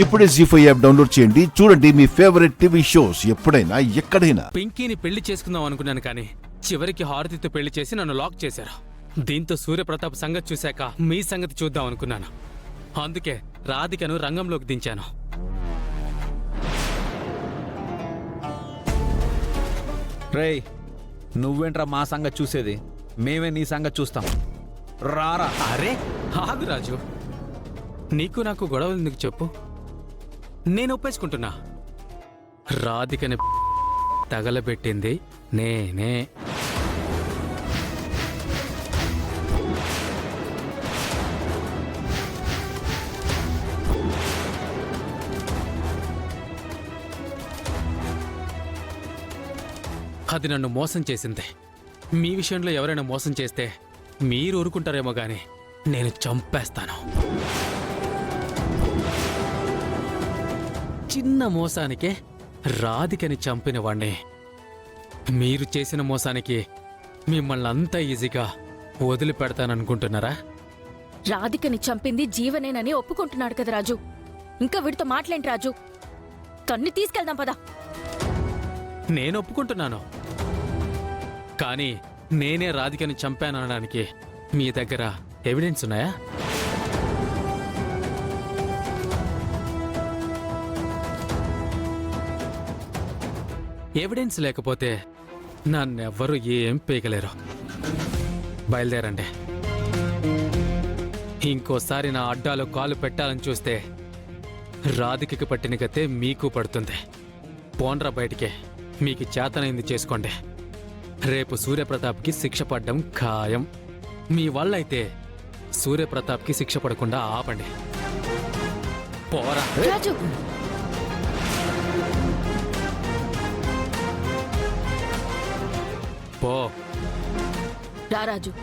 ఇప్పుడే జీ5 app download చేయండి. చూడండి మీ ఫేవరెట్ టీవీ షోస్ ఎప్పుడైనా ఎక్కడైనా. పింకీని పెళ్లి చేసుకుందాం అనుకున్నాను కానీ చివరికి హారతితో పెళ్లి చేసి నన్ను లాక్ చేశారు. దీంతో సూర్యప్రతాప్ సంగతి చూశాక మీ సంగతి చూద్దాం అనుకున్నాను. అందుకే రాధికను రంగంలోకి దించాను. రేయ్, నువ్వేంట్రా మా సంగతి చూసేది? మేమే నీ సంగతి చూస్తాం. రారా. అరే ఆగు రాజు, నీకు నాకు గొడవలు ఎందుకు చెప్పు? నేను ఒప్పేసుకుంటున్నా. రాధికని తగలబెట్టింది నేనే. అది నన్ను మోసం చేసింది. మీ విషయంలో ఎవరైనా మోసం చేస్తే మీరు ఊరుకుంటారేమో గాని నేను చంపేస్తాను. చిన్న మోసానికే రాధికని చంపిన వాణ్ణి. మీరు చేసిన మోసానికి మిమ్మల్ని అంత ఈజీగా వదిలిపెడతాననుకుంటున్నారా? రాధికని చంపింది జీవనేనని ఒప్పుకుంటున్నాడు కదా రాజు. ఇంకా వీడితో మాట్లాంటి రాజు. తన్ని తీసుకెళ్దాం పదా. నేను ఒప్పుకుంటున్నాను, కానీ నేనే రాధికని చంపాననడానికి మీ దగ్గర ఎవిడెన్స్ ఉన్నాయా? ఎవిడెన్స్ లేకపోతే నన్నెవ్వరూ ఏం పీకలేరు. బయలుదేరండి. ఇంకోసారి నా అడ్డాలో కాలు పెట్టాలని చూస్తే రాధికకి పట్టిన గతే మీకు పడుతుంది. పోండ్రా బయటికే. మీకు చేతనైంది చేసుకోండి. రేపు సూర్యప్రతాప్కి శిక్ష పడ్డం ఖాయం. మీ వల్లైతే సూర్యప్రతాప్కి శిక్ష పడకుండా ఆపండి. పోరా రాజు. పో. రా రాజు.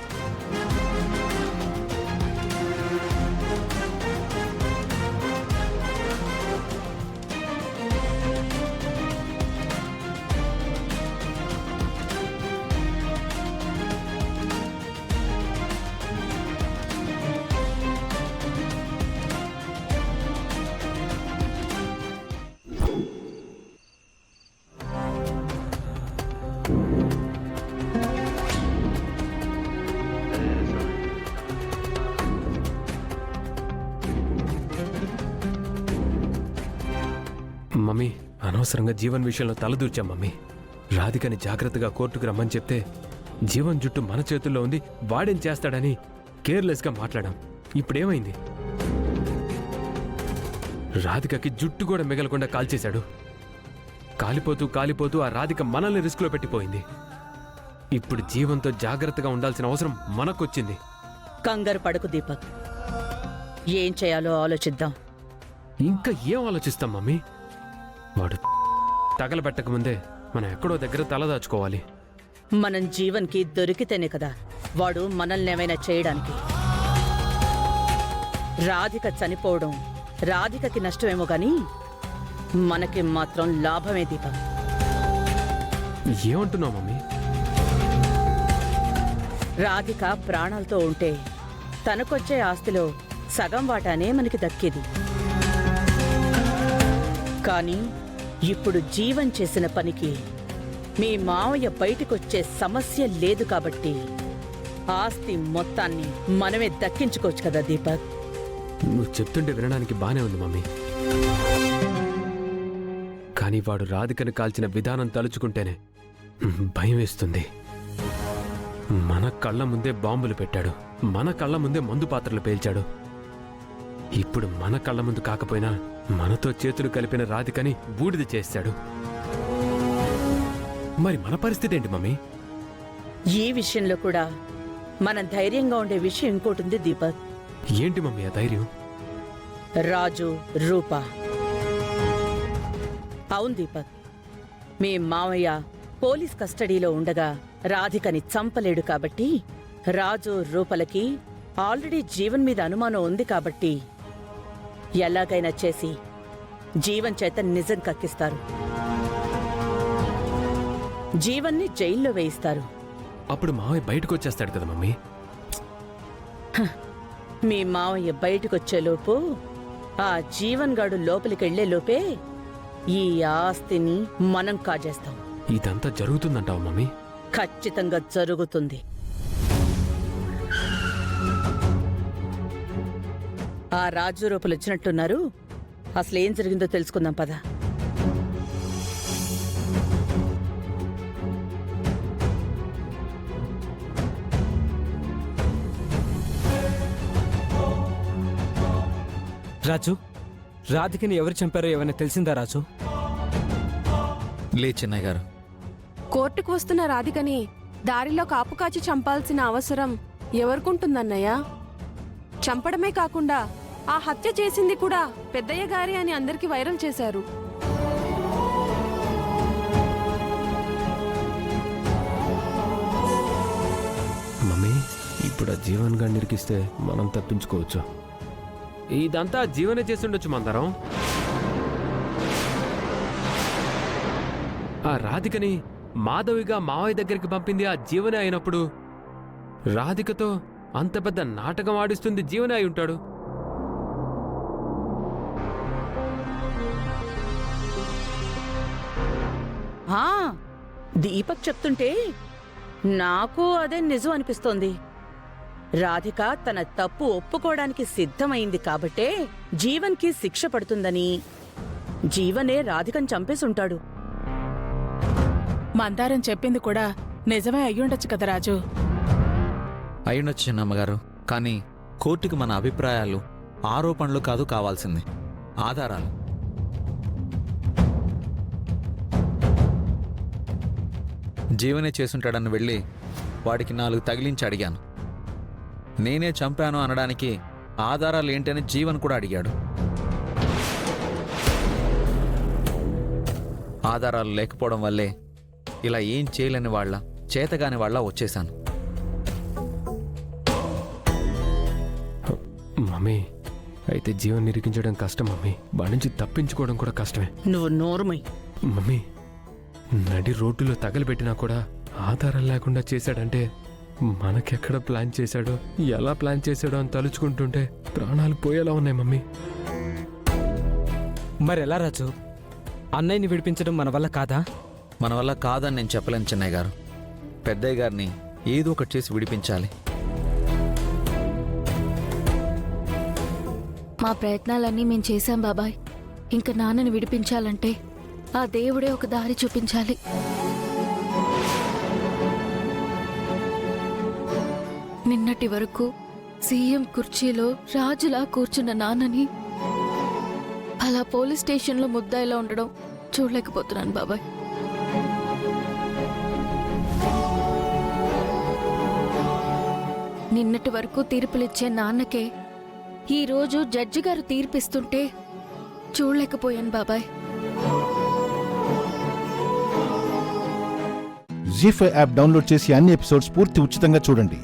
మమ్మీ, అనవసరంగా జీవన్ విషయంలో తలదూర్చాం మమ్మీ. రాధికని జాగ్రత్తగా కోర్టుకు రమ్మని చెప్తే జీవన్ జుట్టు మన చేతుల్లో ఉంది, వాడేం చేస్తాడని కేర్లెస్గా మాట్లాడాం. ఇప్పుడేమైంది? రాధికకి జుట్టు కూడా మిగలకుండా కాల్చేశాడు. కాలిపోతూ కాలిపోతూ ఆ రాధిక మనల్ని రిస్క్లో పెట్టిపోయింది. ఇప్పుడు జీవన్తో జాగ్రత్తగా ఉండాల్సిన అవసరం మనకొచ్చింది. కంగారు పడకు దీపక్. ఏం చేయాలో ఆలోచిద్దాం. ఇంకా ఏం ఆలోచిస్తాం మమ్మీ? వాడు తగలబెట్టకముందే మనం ఎక్కడో దగ్గర తలదాచుకోవాలి. మనం జీవన్కి దొరికితేనే కదా వాడు మనల్ని ఏమైనా చేయడానికి. రాధిక చనిపోవడం రాధికకి నష్టమేమో గాని మనకి మాత్రం లాభమే దీపక్. ఏమంటున్నావు మమ్మీ? రాధిక ప్రాణాలతో ఉంటే తనకొచ్చే ఆస్తిలో సగం వాటానే మనకి దక్కేది. కానీ ఇప్పుడు జీవన్ చేసిన పనికి మీ మావయ్య బయటకొచ్చే సమస్య లేదు కాబట్టి ఆస్తి మొత్తాన్ని మనమే దక్కించుకోవచ్చు కదా దీపక్. నువ్వు చెప్తుంటే వినడానికి బానే ఉంది మమ్మీ, కానీ వాడు రాధికను కాల్చిన విధానం తలుచుకుంటేనే భయం వేస్తుంది. మన కళ్ళ ముందే బాంబులు పెట్టాడు, మన కళ్ళ ముందే మందు పాత్రలు పేల్చాడు. ఇప్పుడు మన కళ్ళ ముందు కాకపోయినా మనతో చేతులు కలిపిన రాధికని బూడిద చేశాడు. మరి మన పరిస్థితి ఏంటి మమ్మీ? ఈ విషయంలో కూడా మనం ధైర్యంగా ఉండే విషయం ఇంకోటి దీపక్. ఏంటి మమ్మీ ఆ ధైర్యం? రాజు, రూప. అవును దీపక్, మీ మావయ్య పోలీస్ కస్టడీలో ఉండగా రాధికని చంపలేడు కాబట్టి రాజు, రూపలకి ఆల్రెడీ జీవన్ మీద అనుమానం ఉంది కాబట్టి ఎలాగైనా చేసి జీవన్ చేత నిజం కక్కిస్తారు. జీవన్ని జైల్లో వేయిస్తారు. అప్పుడు మావయ్య బయటకు వచ్చేస్తాడు కదా మమ్మీ? మీ మావయ్య బయటకొచ్చేలోపు ఆ జీవన్ గాడు లోపలికెళ్లే లోపే ఈ ఆస్తిని మనం కాజేస్తాం. ఇదంతా జరుగుతుందంటావు మమ్మీ? ఖచ్చితంగా జరుగుతుంది. ఆ రాజు రూపులు వచ్చినట్టున్నారు. అసలేం జరిగిందో తెలుసుకుందాం పద. రాజు, రాధికని ఎవరు చంపారో ఏమైనా తెలిసిందా రాజు? లే చిన్నయ్య గారు, కోర్టుకు వస్తున్న రాధికని దారిలో కాపు కాచి చంపాల్సిన అవసరం ఎవరికుంటుందన్నయ్య? చంపడమే కాకుండా ఆ హత్య చేసింది కూడా పెద్దయ్య గారి అని అందరికీ వైరల్ చేశారు. మమ్మీ, ఇప్పుడు ఆ జీవన్ గారిని ఇరికిస్తే మనం తప్పించుకోవచ్చు. ఇదంతా జీవనే చేస్తుండొచ్చు మందరం. ఆ రాధికని మాధవిగా మావయ్య దగ్గరికి పంపింది ఆ జీవనే అయినప్పుడు రాధికతో అంత పెద్ద నాటకం ఆడిస్తుంది జీవనే అయి ఉంటాడు. ఆ దీపక్ చెప్తుంటే నాకు అదే నిజం అనిపిస్తోంది. రాధిక తన తప్పు ఒప్పుకోవడానికి సిద్ధమైంది కాబట్టే జీవన్కి శిక్ష పడుతుందని జీవనే రాధికను చంపేసుంటాడు. మందారం చెప్పింది కూడా నిజమే అయ్యుండొచ్చు కదా రాజు. అయ్యుండొచ్చు చిన్నమ్మగారు. కానీ కోర్టుకి మన అభిప్రాయాలు, ఆరోపణలు కాదు కావాల్సింది, ఆధారాలు. జీవనే చేసుంటాడని వెళ్ళి వాడికి 4 తగిలించి అడిగాను. నేనే చంపాను అనడానికి ఆధారాలు ఏంటని జీవన్ కూడా అడిగాడు. ఆధారాలు లేకపోవడం వల్లే ఇలా ఏం చేయలేని వాళ్ళ, చేతగాని వాళ్ళ వచ్చేశాను. మమ్మీ, అయితే జీవన్ నిరికించడం కష్టం మమ్మీ. వాడి నుంచి తప్పించుకోవడం కూడా కష్టమే. నువ్వు నోరుమై. మమ్మీ, నడి రోడ్డులో తగలబెట్టినా కూడా ఆధారం లేకుండా చేశాడంటే మనకెక్కడ ప్లాన్ చేశాడో, ఎలా ప్లాన్ చేశాడో అని తలుచుకుంటుంటే ప్రాణాలు పోయేలా ఉన్నాయి మమ్మీ. మరెలా రాజు? అన్నయ్యని విడిపించడం మన వల్ల కాదా? మన వల్ల కాదని నేను చెప్పలేను చిన్నయ్య గారు. పెద్దయ్య గారిని ఏదో ఒకటి చేసి విడిపించాలి. మా ప్రయత్నాలన్నీ మేం చేశాం బాబాయ్. ఇంకా నాన్నని విడిపించాలంటే ఆ దేవుడే ఒక దారి చూపించాలి. నిన్నటి వరకు సీఎం కుర్చీలో రాజులా కూర్చున్న నాన్నని అలా పోలీస్ స్టేషన్లో ముద్దాయిలా ఉండడం చూడలేకపోతున్నాను బాబాయ్. నిన్నటి వరకు తీర్పులిచ్చే నాన్నకే ఈ రోజు జడ్జి గారు తీర్పిస్తుంటే చూడలేకపోయాను బాబాయ్. జీ5 యాప్ డౌన్లోడ్ చేసి అన్ని ఎపిసోడ్స్ పూర్తి ఉచితంగా చూడండి.